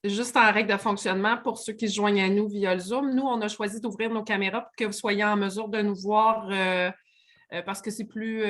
juste en règle de fonctionnement, pour ceux qui se joignent à nous via le Zoom, nous, on a choisi d'ouvrir nos caméras pour que vous soyez en mesure de nous voir parce que c'est plus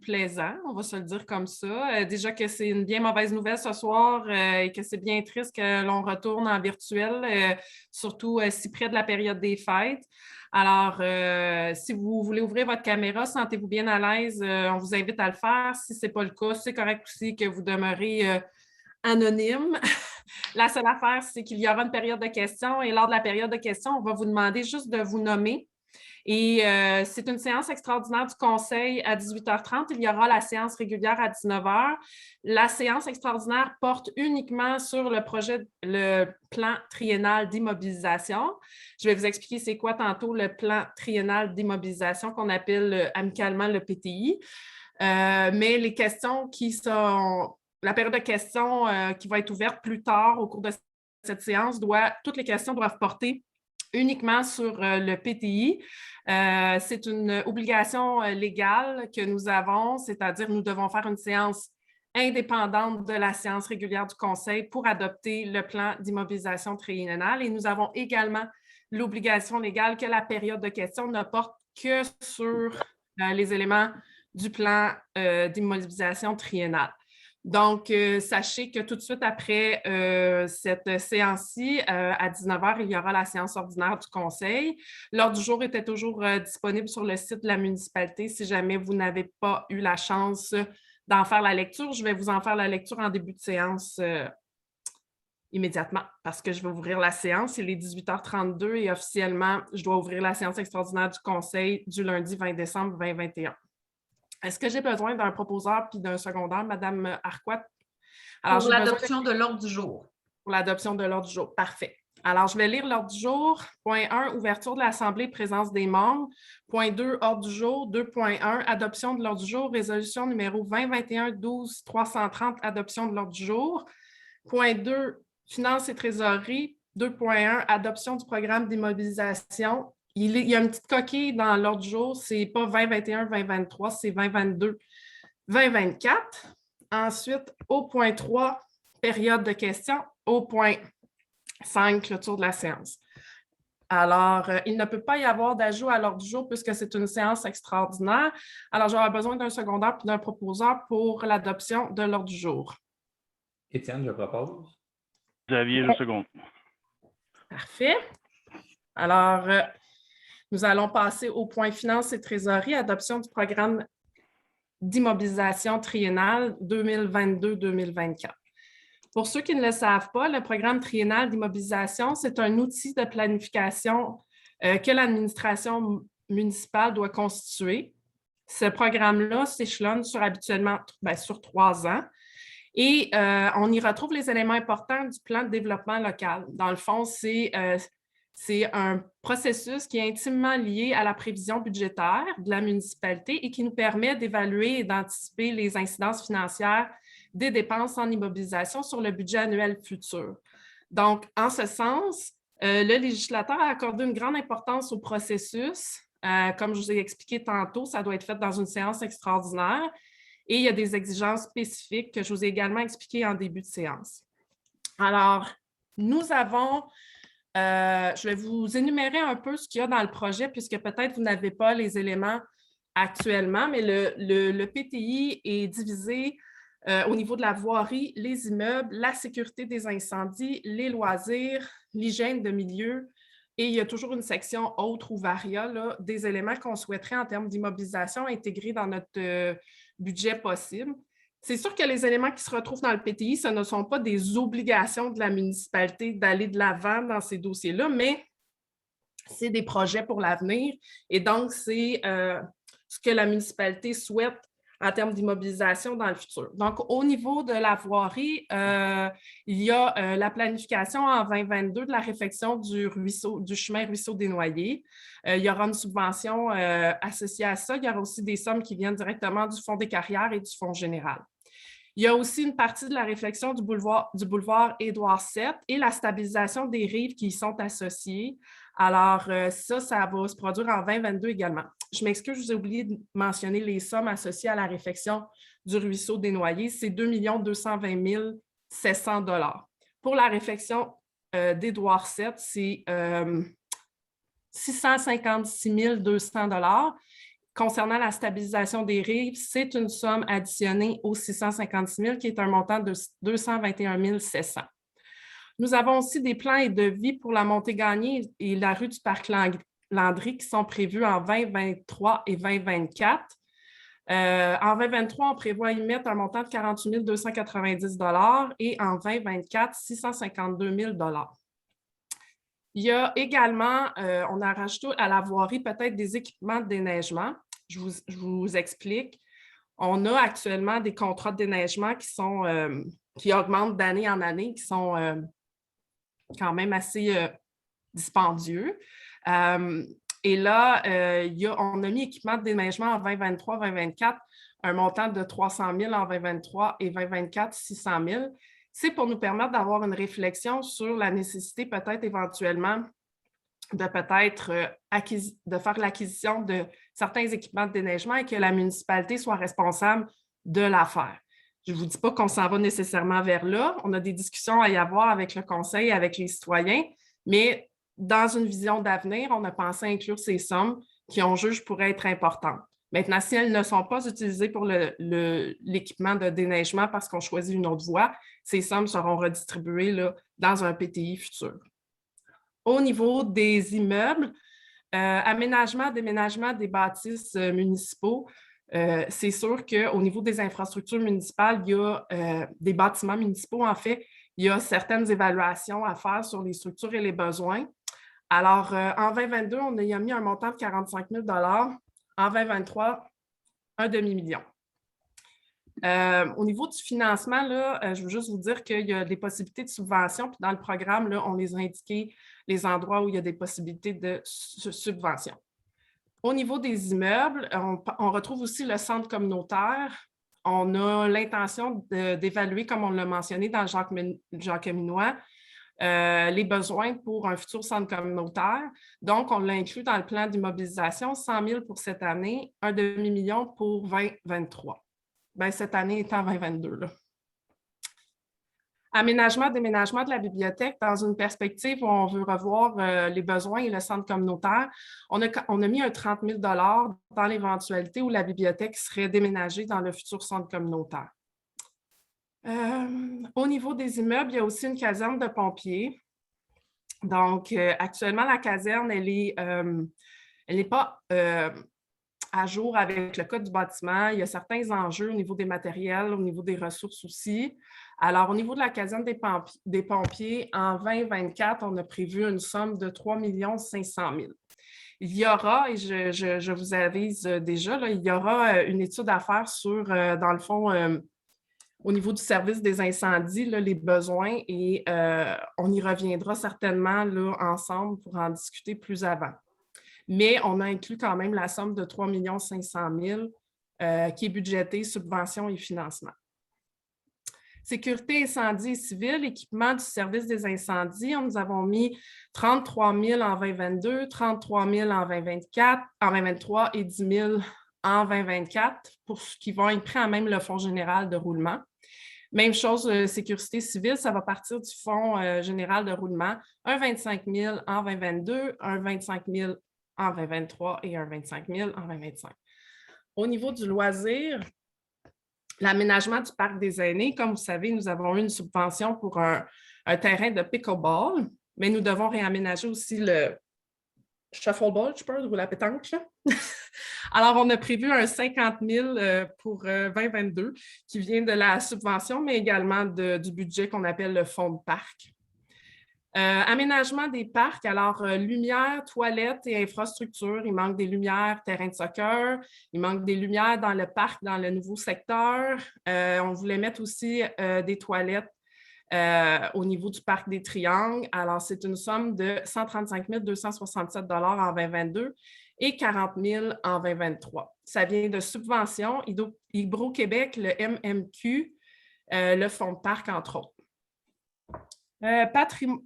plaisant, on va se le dire comme ça. Déjà que c'est une bien mauvaise nouvelle ce soir et que c'est bien triste que l'on retourne en virtuel, surtout si près de la période des fêtes. Alors, si vous voulez ouvrir votre caméra, sentez-vous bien à l'aise, on vous invite à le faire. Si ce n'est pas le cas, c'est correct aussi que vous demeurez anonyme. La seule affaire, c'est qu'il y aura une période de questions et lors de la période de questions, on va vous demander juste de vous nommer. Et c'est une séance extraordinaire du Conseil à 18h30. Il y aura la séance régulière à 19h. La séance extraordinaire porte uniquement sur le plan triennal d'immobilisation. Je vais vous expliquer c'est quoi tantôt le plan triennal d'immobilisation qu'on appelle amicalement le PTI. Mais les questions la période de questions qui va être ouverte plus tard au cours de cette séance, toutes les questions doivent porter uniquement sur le PTI. C'est une obligation légale que nous avons, c'est-à-dire nous devons faire une séance indépendante de la séance régulière du Conseil pour adopter le plan d'immobilisation triennale. Et nous avons également l'obligation légale que la période de questions ne porte que sur les éléments du plan d'immobilisation triennale. Donc, sachez que tout de suite après cette séance-ci, à 19h, il y aura la séance ordinaire du Conseil. L'ordre du jour était toujours disponible sur le site de la municipalité. Si jamais vous n'avez pas eu la chance d'en faire la lecture, je vais vous en faire la lecture en début de séance immédiatement parce que je vais ouvrir la séance. Il est 18h32 et officiellement, je dois ouvrir la séance extraordinaire du Conseil du lundi 20 décembre 2021. Est-ce que j'ai besoin d'un proposeur puis d'un secondaire, Madame Arquat? Alors, pour l'adoption de l'ordre du jour. Pour l'adoption de l'ordre du jour, parfait. Alors, je vais lire l'ordre du jour. Point 1, ouverture de l'Assemblée, présence des membres. Point 2, ordre du jour. 2.1, adoption de l'ordre du jour. Résolution numéro 2021-12-330, adoption de l'ordre du jour. Point 2, finances et trésorerie. 2.1, adoption du programme d'immobilisation. Il y a une petite coquille dans l'ordre du jour, c'est pas 2021-2023, c'est 2022-2024. Ensuite, au point 3, période de questions. Au point 5, clôture de la séance. Alors, il ne peut pas y avoir d'ajout à l'ordre du jour puisque c'est une séance extraordinaire. Alors, j'aurai besoin d'un secondaire et d'un proposeur pour l'adoption de l'ordre du jour. Étienne, je propose. Xavier, je seconde. Parfait. Alors, nous allons passer au point finances et trésorerie, adoption du programme d'immobilisation triennale 2022-2024. Pour ceux qui ne le savent pas, le programme triennal d'immobilisation, c'est un outil de planification que l'administration municipale doit constituer. Ce programme-là s'échelonne habituellement sur 3 ans. Et on y retrouve les éléments importants du plan de développement local. Dans le fond, c'est un processus qui est intimement lié à la prévision budgétaire de la municipalité et qui nous permet d'évaluer et d'anticiper les incidences financières des dépenses en immobilisation sur le budget annuel futur. Donc, en ce sens, le législateur a accordé une grande importance au processus. Comme je vous ai expliqué tantôt, ça doit être fait dans une séance extraordinaire et il y a des exigences spécifiques que je vous ai également expliquées en début de séance. Alors, nous avons... je vais vous énumérer un peu ce qu'il y a dans le projet, puisque peut-être vous n'avez pas les éléments actuellement, mais le PTI est divisé au niveau de la voirie, les immeubles, la sécurité des incendies, les loisirs, l'hygiène de milieu, et il y a toujours une section autres ou varia, là, des éléments qu'on souhaiterait en termes d'immobilisation intégrer dans notre budget possible. C'est sûr que les éléments qui se retrouvent dans le PTI, ce ne sont pas des obligations de la municipalité d'aller de l'avant dans ces dossiers-là, mais c'est des projets pour l'avenir. Et donc, c'est ce que la municipalité souhaite en termes d'immobilisation dans le futur. Donc, au niveau de la voirie, il y a la planification en 2022 de la réfection du chemin Ruisseau des Noyers. Il y aura une subvention associée à ça. Il y aura aussi des sommes qui viennent directement du Fonds des carrières et du Fonds général. Il y a aussi une partie de la réflexion du boulevard Édouard VII et la stabilisation des rives qui y sont associées. Alors, ça va se produire en 2022 également. Je m'excuse, je vous ai oublié de mentionner les sommes associées à la réfection du Ruisseau des Noyers. C'est 2 220 700 $. Pour la réfection d'Édouard VII, c'est 656 200 $. Concernant la stabilisation des rives, c'est une somme additionnée aux 656 000 qui est un montant de 221 700. Nous avons aussi des plans et devis pour la Montée-Gagné et la rue du Parc Landry qui sont prévus en 2023 et 2024. En 2023, on prévoit y mettre un montant de 48 290 $ et en 2024, 652 000 $. Il y a également, on a rajouté à la voirie peut-être des équipements de déneigement. Je vous explique. On a actuellement des contrats de déneigement qui augmentent d'année en année, qui sont quand même assez dispendieux. Et là, on a mis équipement de déneigement en 2023-2024, un montant de 300 000 en 2023 et 2024, 600 000. C'est pour nous permettre d'avoir une réflexion sur la nécessité peut-être éventuellement de faire l'acquisition de certains équipements de déneigement et que la municipalité soit responsable de l'affaire. Je ne vous dis pas qu'on s'en va nécessairement vers là. On a des discussions à y avoir avec le conseil, avec les citoyens, mais dans une vision d'avenir, on a pensé inclure ces sommes qui, on juge, pourraient être importantes. Maintenant, si elles ne sont pas utilisées pour l'équipement de déneigement parce qu'on choisit une autre voie, ces sommes seront redistribuées là, dans un PTI futur. Au niveau des immeubles, aménagement, déménagement des bâtisses municipaux, c'est sûr qu'au niveau des infrastructures municipales, il y a des bâtiments municipaux, en fait, il y a certaines évaluations à faire sur les structures et les besoins. Alors, en 2022, on y a mis un montant de 45 000 $. En 2023, un demi-million. Au niveau du financement, là, je veux juste vous dire qu'il y a des possibilités de subvention. Puis dans le programme, là, on les a indiqués les endroits où il y a des possibilités de subvention. Au niveau des immeubles, on retrouve aussi le centre communautaire. On a l'intention d'évaluer, comme on l'a mentionné dans Jacques-Minois, les besoins pour un futur centre communautaire. Donc, on l'a inclus dans le plan d'immobilisation, 100 000 pour cette année, un demi-million pour 2023. Bien, cette année étant 2022. Là. Aménagement, déménagement de la bibliothèque dans une perspective où on veut revoir les besoins et le centre communautaire. On a mis un 30 000 $ dans l'éventualité où la bibliothèque serait déménagée dans le futur centre communautaire. Au niveau des immeubles, il y a aussi une caserne de pompiers. Donc, actuellement, la caserne, elle n'est pas à jour avec le code du bâtiment. Il y a certains enjeux au niveau des matériels, au niveau des ressources aussi. Alors, au niveau de la caserne des pompiers, en 2024, on a prévu une somme de 3 500 000. Il y aura, et je vous avise déjà, là, il y aura une étude à faire sur, dans le fond, au niveau du service des incendies, là, les besoins, et on y reviendra certainement là, ensemble pour en discuter plus avant. Mais on a inclus quand même la somme de 3 500 000 qui est budgétée, subvention et financement. Sécurité, incendie et civil, équipement du service des incendies, nous avons mis 33 000 en 2022, 33 000 en 2023 et 10 000 en 2024 pour ce qui vont être pris en même le Fonds général de roulement. Même chose, sécurité civile, ça va partir du Fonds général de roulement, un 25 000 en 2022, un 25 000 en 2023 et un 25 000 en 2025. Au niveau du loisir, l'aménagement du parc des aînés, comme vous savez, nous avons eu une subvention pour un terrain de pickleball, mais nous devons réaménager aussi le shuffleball, je pense, ou la pétanque. Alors, on a prévu un 50 000 pour 2022 qui vient de la subvention, mais également du budget qu'on appelle le fonds de parc. Aménagement des parcs, alors lumière, toilettes et infrastructures. Il manque des lumières, terrain de soccer. Il manque des lumières dans le parc, dans le nouveau secteur. On voulait mettre aussi des toilettes au niveau du parc des Triangles. Alors, c'est une somme de 135 267 $ en 2022 et 40 000 en 2023. Ça vient de subventions, Hydro-Québec, le MMQ, le fonds de parc, entre autres.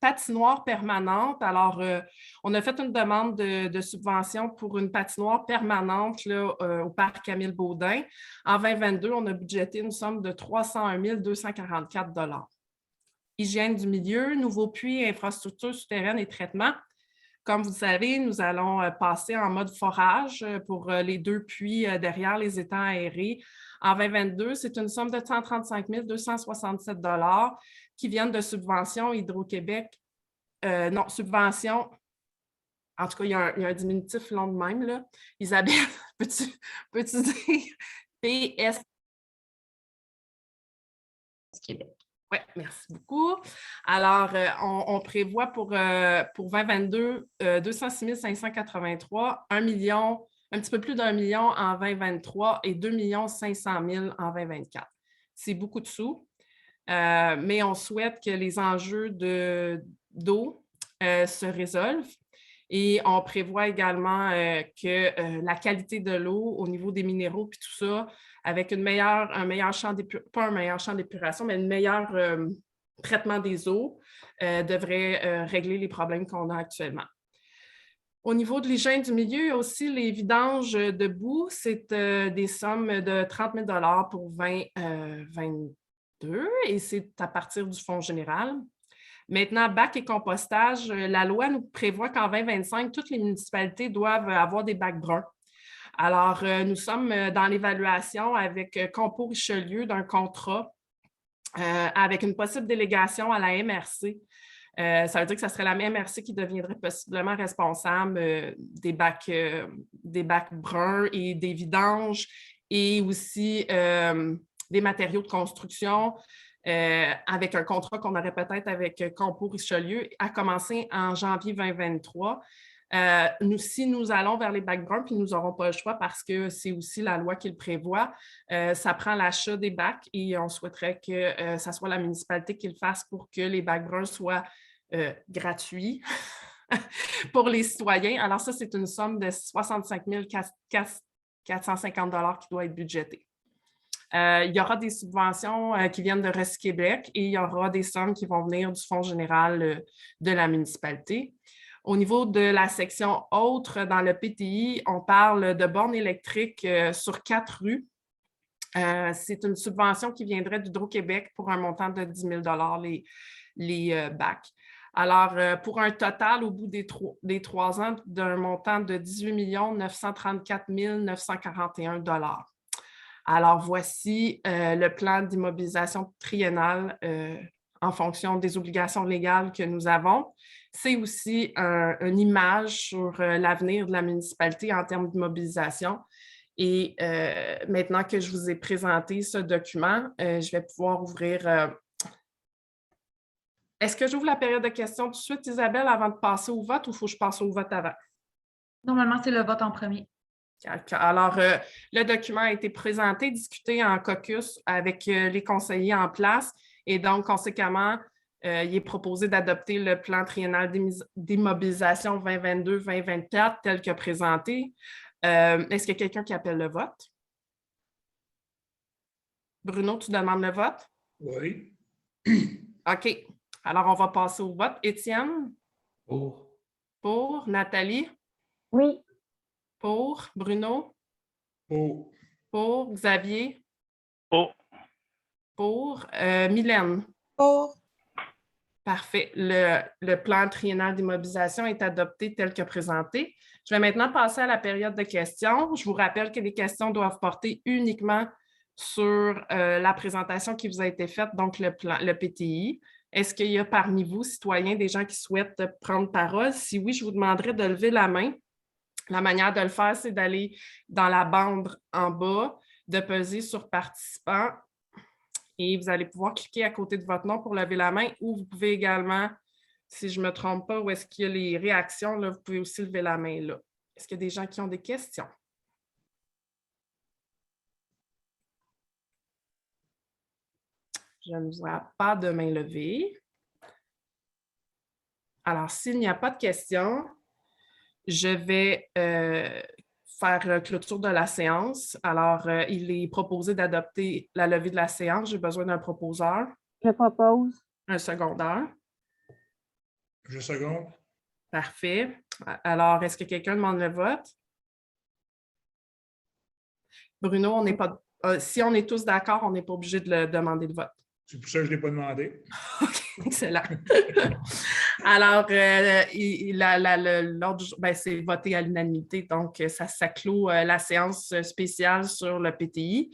Patinoire permanente. Alors, on a fait une demande de subvention pour une patinoire permanente là, au parc Camille Baudin. En 2022, on a budgété une somme de 301 244 $. hygiène du milieu, nouveaux puits, infrastructures souterraines et traitements. Comme vous le savez, nous allons passer en mode forage pour les 2 puits derrière les étangs aérés. En 2022, c'est une somme de 135 267 $ qui viennent de subventions Hydro-Québec. Non, subventions. En tout cas, il y a un diminutif long de même, là. Isabelle, peux-tu dire PS? Québec. Oui, merci beaucoup. Alors, on prévoit pour 2022 206 583, 1 million, un petit peu plus d'1 million en 2023 et 2 500 000 en 2024. C'est beaucoup de sous, mais on souhaite que les enjeux d'eau se résolvent. Et on prévoit également que la qualité de l'eau au niveau des minéraux puis tout ça, avec un meilleur champ d'épuration, pas un meilleur champ d'épuration, mais un meilleur traitement des eaux devrait régler les problèmes qu'on a actuellement. Au niveau de l'hygiène du milieu, il y a aussi les vidanges de boue. C'est des sommes de 30 000 $ pour 2022 et c'est à partir du Fonds général. Maintenant, bac et compostage, la loi nous prévoit qu'en 2025, toutes les municipalités doivent avoir des bacs bruns. Alors, nous sommes dans l'évaluation avec Compo Richelieu d'un contrat avec une possible délégation à la MRC. Ça veut dire que ce serait la MRC qui deviendrait possiblement responsable des bacs bruns et des vidanges et aussi des matériaux de construction. Avec un contrat qu'on aurait peut-être avec Compo Richelieu, à commencer en janvier 2023. Si nous allons vers les bacs bruns, puis nous n'aurons pas le choix parce que c'est aussi la loi qui le prévoit, ça prend l'achat des bacs et on souhaiterait que ça soit la municipalité qui le fasse pour que les bacs bruns soient gratuits pour les citoyens. Alors ça, c'est une somme de 65 450 $ qui doit être budgétée. Il y aura des subventions qui viennent de Reste Québec et il y aura des sommes qui vont venir du Fonds général de la municipalité. Au niveau de la section autres dans le PTI, on parle de bornes électriques sur 4 rues. C'est une subvention qui viendrait d'Hydro-Québec pour un montant de 10 000 $ les bacs. Alors, pour un total au bout des 3 ans d'un montant de 18 934 941 $. Alors, voici le plan d'immobilisation triennale en fonction des obligations légales que nous avons. C'est aussi une image sur l'avenir de la municipalité en termes d'immobilisation. Et maintenant que je vous ai présenté ce document, je vais pouvoir ouvrir... Est-ce que j'ouvre la période de questions tout de suite, Isabelle, avant de passer au vote ou il faut que je passe au vote avant? Normalement, c'est le vote en premier. Alors, le document a été présenté, discuté en caucus avec les conseillers en place et donc, conséquemment, il est proposé d'adopter le plan triennal d'immobilisation 2022-2024 tel que présenté. Est-ce qu'il y a quelqu'un qui appelle le vote? Bruno, tu demandes le vote? Oui. OK. Alors, on va passer au vote. Étienne? Pour. Pour. Nathalie? Oui. Pour. Bruno? Pour. Pour. Xavier? Pour. Pour. Mylène? Pour. Parfait. Le plan triennal d'immobilisation est adopté tel que présenté. Je vais maintenant passer à la période de questions. Je vous rappelle que les questions doivent porter uniquement sur la présentation qui vous a été faite, donc le PTI. Est-ce qu'il y a parmi vous, citoyens, des gens qui souhaitent prendre parole? Si oui, je vous demanderai de lever la main. La manière de le faire, c'est d'aller dans la bande en bas, de peser sur « Participants » et vous allez pouvoir cliquer à côté de votre nom pour lever la main ou vous pouvez également, si je ne me trompe pas, où est-ce qu'il y a les réactions, là, vous pouvez aussi lever la main là. Est-ce qu'il y a des gens qui ont des questions? Je ne vois pas de main levée. Alors, s'il n'y a pas de questions, je vais faire clôture de la séance. Alors, il est proposé d'adopter la levée de la séance. J'ai besoin d'un proposeur. Je propose. Un secondeur. Je seconde. Parfait. Alors, est-ce que quelqu'un demande le vote? Bruno, on n'est pas... si on est tous d'accord, on n'est pas obligé de demander le vote. C'est pour ça que je ne l'ai pas demandé. OK, excellent. Alors, c'est voté à l'unanimité, donc ça clôt la séance spéciale sur le PTI.